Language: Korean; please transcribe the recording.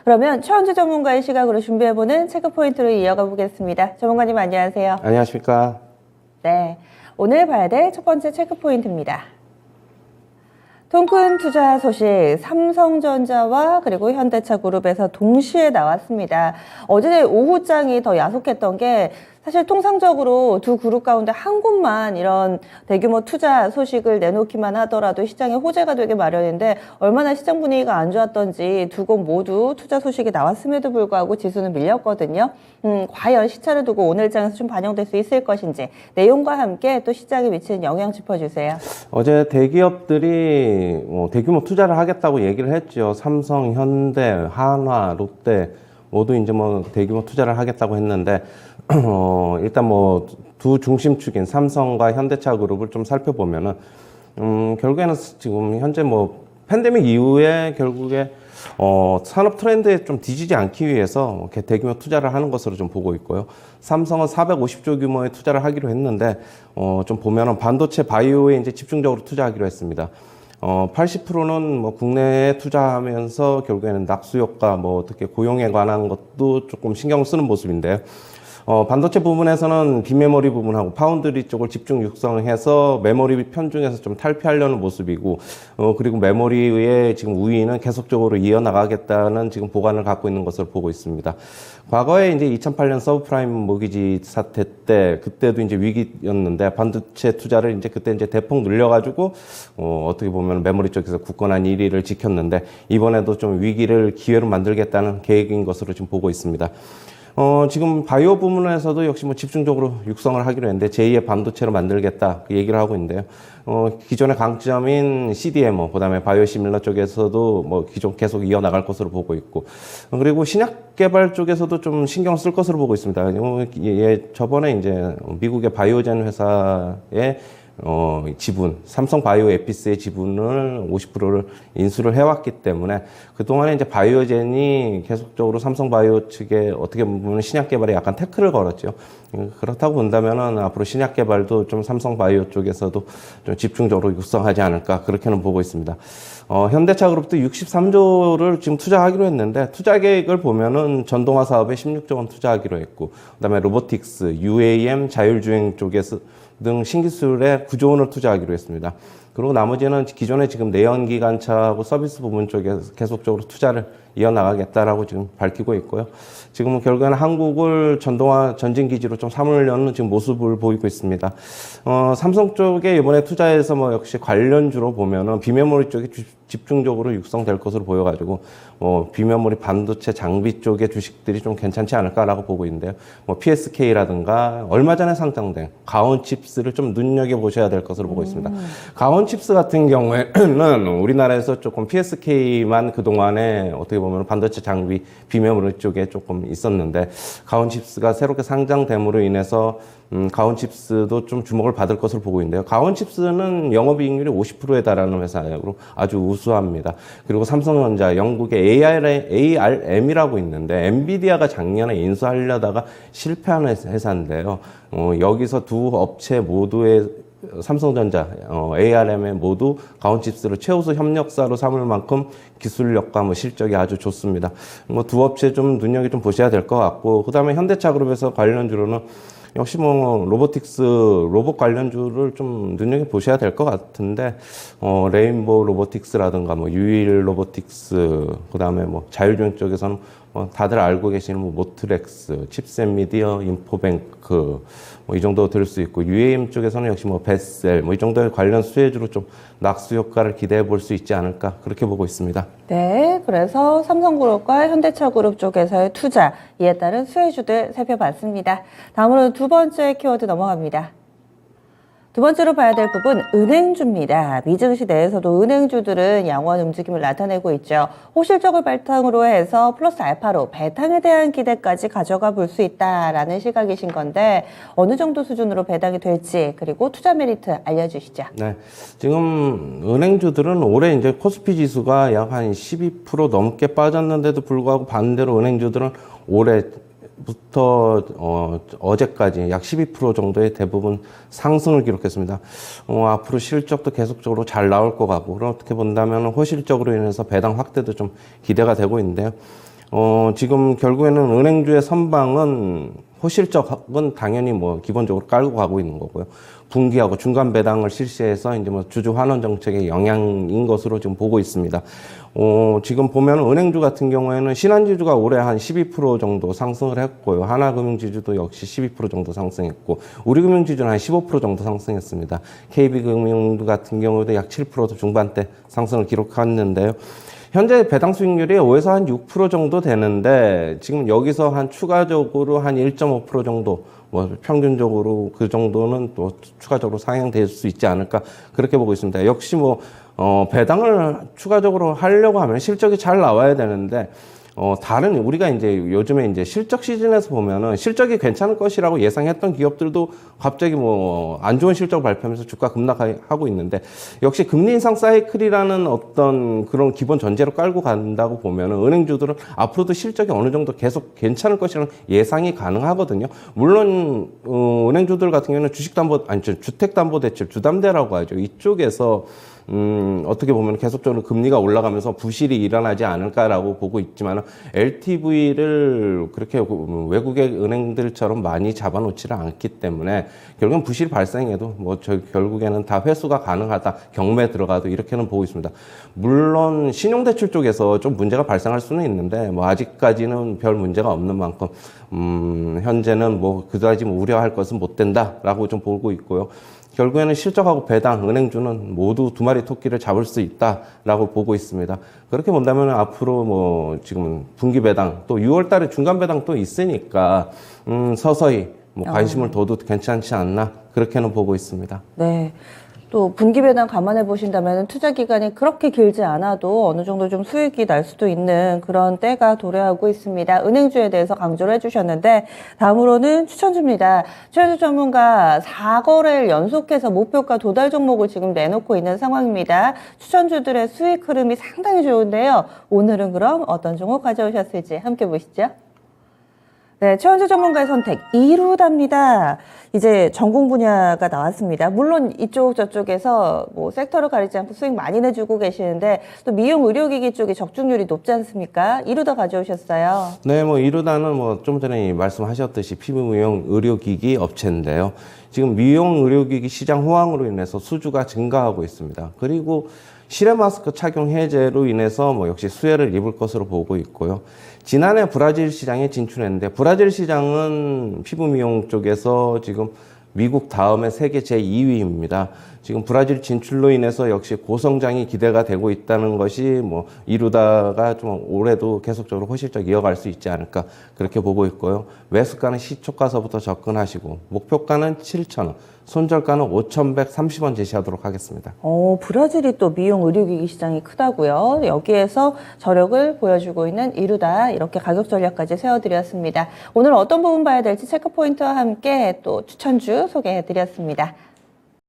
그러면 최원주 전문가의 시각으로 준비해보는 체크포인트로 이어가 보겠습니다. 전문가님 안녕하세요. 안녕하십니까. 네, 오늘 봐야 될 첫 번째 체크포인트입니다. 통큰 투자 소식 삼성전자와 그리고 현대차그룹에서 동시에 나왔습니다. 어제 오후장이 더 야속했던 게 사실 통상적으로 두 그룹 가운데 한 곳만 이런 대규모 투자 소식을 내놓기만 하더라도 시장에 호재가 되게 마련인데 얼마나 시장 분위기가 안 좋았던지 두 곳 모두 투자 소식이 나왔음에도 불구하고 지수는 밀렸거든요. 과연 시차를 두고 오늘 장에서 좀 반영될 수 있을 것인지 내용과 함께 또 시장에 미치는 영향 짚어주세요. 어제 대기업들이 대규모 투자를 하겠다고 얘기를 했죠. 삼성, 현대, 한화, 롯데 모두 이제 대규모 투자를 하겠다고 했는데 일단 두 중심축인 삼성과 현대차 그룹을 좀 살펴보면은 결국에는 지금 현재 팬데믹 이후에 결국에 산업 트렌드에 좀 뒤지지 않기 위해서 대규모 투자를 하는 것으로 좀 보고 있고요. 삼성은 450조 규모의 투자를 하기로 했는데 좀 보면은 반도체 바이오에 이제 집중적으로 투자하기로 했습니다. 80%는 국내에 투자하면서 결국에는 낙수 효과, 어떻게 고용에 관한 것도 조금 신경 쓰는 모습인데요. 반도체 부분에서는 비메모리 부분하고 파운드리 쪽을 집중 육성해서 메모리 편중에서 좀 탈피하려는 모습이고, 그리고 메모리의 지금 우위는 계속적으로 이어나가겠다는 지금 보관을 갖고 있는 것으로 보고 있습니다. 과거에 이제 2008년 서브프라임 모기지 사태 때, 그때도 이제 위기였는데, 반도체 투자를 그때 대폭 늘려가지고, 어떻게 보면 메모리 쪽에서 굳건한 1위를 지켰는데, 이번에도 좀 위기를 기회로 만들겠다는 계획인 것으로 지금 보고 있습니다. 지금 바이오 부문에서도 역시 집중적으로 육성을 하기로 했는데 제2의 반도체로 만들겠다 그 얘기를 하고 있는데요. 기존의 강점인 CDMO, 그다음에 바이오시밀러 쪽에서도 기존 계속 이어나갈 것으로 보고 있고, 그리고 신약 개발 쪽에서도 좀 신경 쓸 것으로 보고 있습니다. 저번에 이제 미국의 바이오젠 회사의 지분, 삼성 바이오 에피스의 지분을 50%를 인수를 해왔기 때문에 그동안에 이제 바이오젠이 계속적으로 삼성 바이오 측에 어떻게 보면 신약 개발에 약간 태클을 걸었죠. 그렇다고 본다면은 앞으로 신약 개발도 좀 삼성 바이오 쪽에서도 좀 집중적으로 육성하지 않을까 그렇게는 보고 있습니다. 현대차 그룹도 63조를 지금 투자하기로 했는데 투자 계획을 보면은 전동화 사업에 16조 원 투자하기로 했고, 그다음에 로보틱스, UAM, 자율주행 쪽에서 등 신기술에 9조 원을 투자하기로 했습니다. 그리고 나머지는 기존에 지금 내연기관차하고 서비스 부분 쪽에 계속적으로 투자를 이어나가겠다라고 지금 밝히고 있고요. 지금은 결국에는 한국을 전동화 전진기지로 좀 삼으려는 지금 모습을 보이고 있습니다. 삼성 쪽에 이번에 투자해서 역시 관련주로 보면은 비메모리 쪽이 집중적으로 육성될 것으로 보여가지고, 비메모리 반도체 장비 쪽의 주식들이 좀 괜찮지 않을까라고 보고 있는데요. PSK라든가 얼마 전에 상장된 가온칩스를 좀 눈여겨보셔야 될 것으로 보고 있습니다. 가온칩스 같은 경우에는 우리나라에서 조금 PSK만 그동안에 어떻게 보면 반도체 장비 비메모리 쪽에 조금 있었는데, 가온칩스가 새롭게 상장됨으로 인해서 가온칩스도 좀 주목을 받을 것으로 보고 있는데요. 가온칩스는 영업이익률이 50%에 달하는 회사로 아주 우수합니다. 그리고 삼성전자, 영국의 ARM이라고 있는데 엔비디아가 작년에 인수하려다가 실패한 회사인데요. 여기서 두 업체 모두의 삼성전자, ARM에 모두 가온칩스를 최우수 협력사로 삼을 만큼 기술력과 실적이 아주 좋습니다. 두 업체 좀 눈여겨 좀 보셔야 될 것 같고, 그 다음에 현대차그룹에서 관련주로는 역시 로보틱스, 로봇 관련주를 좀 눈여겨 보셔야 될 것 같은데, 레인보우 로보틱스라든가 유일 로보틱스, 그 다음에 자율주행 쪽에서는 다들 알고 계시는 모트렉스, 칩셋미디어, 인포뱅크, 이 정도 들을 수 있고, UAM 쪽에서는 역시 베셀, 이 정도의 관련 수혜주로 좀 낙수 효과를 기대해 볼 수 있지 않을까, 그렇게 보고 있습니다. 네, 그래서 삼성그룹과 현대차그룹 쪽에서의 투자, 이에 따른 수혜주들 살펴봤습니다. 다음으로 두 번째 키워드 넘어갑니다. 두 번째로 봐야 될 부분, 은행주입니다. 미증시 내에서도 은행주들은 양호한 움직임을 나타내고 있죠. 호실적을 바탕으로 해서 플러스 알파로 배당에 대한 기대까지 가져가 볼 수 있다라는 시각이신 건데, 어느 정도 수준으로 배당이 될지, 그리고 투자 메리트 알려주시죠. 네. 지금 은행주들은 올해 이제 코스피 지수가 약 한 12% 넘게 빠졌는데도 불구하고 반대로 은행주들은 올해 부터 어제까지 약 12% 정도의 대부분 상승을 기록했습니다. 앞으로 실적도 계속적으로 잘 나올 것 같고, 그렇게 본다면 호실적으로 인해서 배당 확대도 좀 기대가 되고 있는데요. 지금 결국에는 은행주의 선방은 호실적은 당연히 뭐 기본적으로 깔고 가고 있는 거고요. 분기하고 중간 배당을 실시해서 이제 뭐 주주 환원 정책의 영향인 것으로 지금 보고 있습니다. 지금 보면 은행주 같은 경우에는 신한지주가 올해 한 12% 정도 상승을 했고요. 하나금융지주도 역시 12% 정도 상승했고, 우리금융지주는 한 15% 정도 상승했습니다. KB금융 같은 경우도 약 7% 중반대 상승을 기록했는데요. 현재 배당 수익률이 5에서 한 6% 정도 되는데, 지금 여기서 한 추가적으로 한 1.5% 정도, 뭐 평균적으로 그 정도는 또 추가적으로 상향될 수 있지 않을까, 그렇게 보고 있습니다. 역시 뭐 배당을 추가적으로 하려고 하면 실적이 잘 나와야 되는데, 다른 우리가 이제 요즘에 이제 실적 시즌에서 보면은 실적이 괜찮을 것이라고 예상했던 기업들도 갑자기 뭐 안 좋은 실적을 발표하면서 주가 급락하고 있는데, 역시 금리 인상 사이클이라는 어떤 그런 기본 전제로 깔고 간다고 보면은 은행주들은 앞으로도 실적이 어느 정도 계속 괜찮을 것이라는 예상이 가능하거든요. 물론 은행주들 같은 경우는 주택담보대출 주담대라고 하죠. 이쪽에서 어떻게 보면 계속적으로 금리가 올라가면서 부실이 일어나지 않을까라고 보고 있지만, LTV를 그렇게 외국의 은행들처럼 많이 잡아놓지를 않기 때문에 결국은 부실 발생해도 뭐 결국에는 다 회수가 가능하다, 경매 들어가도, 이렇게는 보고 있습니다. 물론 신용대출 쪽에서 좀 문제가 발생할 수는 있는데 뭐 아직까지는 별 문제가 없는 만큼 현재는 뭐 그다지 우려할 것은 못 된다라고 좀 보고 있고요. 결국에는 실적하고 배당, 은행주는 모두 두 마리 토끼를 잡을 수 있다라고 보고 있습니다. 그렇게 본다면 앞으로 뭐 지금 분기 배당, 또 6월 달에 중간 배당 또 있으니까 서서히 뭐 관심을 둬도 괜찮지 않나, 그렇게는 보고 있습니다. 네. 또 분기 배당 감안해 보신다면 투자 기간이 그렇게 길지 않아도 어느 정도 좀 수익이 날 수도 있는 그런 때가 도래하고 있습니다. 은행주에 대해서 강조를 해주셨는데, 다음으로는 추천주입니다. 추천주 전문가 4거래일 연속해서 목표가 도달 종목을 지금 내놓고 있는 상황입니다. 추천주들의 수익 흐름이 상당히 좋은데요. 오늘은 그럼 어떤 종목 가져오셨을지 함께 보시죠. 네, 최원주 전문가의 선택 이루다입니다. 이제 전공 분야가 나왔습니다. 물론 이쪽 저쪽에서 뭐 섹터를 가리지 않고 수익 많이 내주고 계시는데, 또 미용 의료기기 쪽이 적중률이 높지 않습니까? 이루다 가져오셨어요. 네, 뭐 이루다는 뭐 좀 전에 말씀하셨듯이 피부 미용 의료기기 업체인데요. 지금 미용 의료기기 시장 호황으로 인해서 수주가 증가하고 있습니다. 그리고 실외 마스크 착용 해제로 인해서 뭐 역시 수혜를 입을 것으로 보고 있고요. 지난해 브라질 시장에 진출했는데, 브라질 시장은 피부 미용 쪽에서 지금 미국 다음에 세계 제2위입니다. 지금 브라질 진출로 인해서 역시 고성장이 기대가 되고 있다는 것이 뭐 이루다가 좀 올해도 계속적으로 호실적 이어갈 수 있지 않을까, 그렇게 보고 있고요. 매수가는 시초가서부터 접근하시고, 목표가는 7,000원, 손절가는 5,130원 제시하도록 하겠습니다. 브라질이 또 미용 의료기기 시장이 크다고요. 여기에서 저력을 보여주고 있는 이루다, 이렇게 가격 전략까지 세워드렸습니다. 오늘 어떤 부분 봐야 될지 체크포인트와 함께 또 추천주 소개해드렸습니다.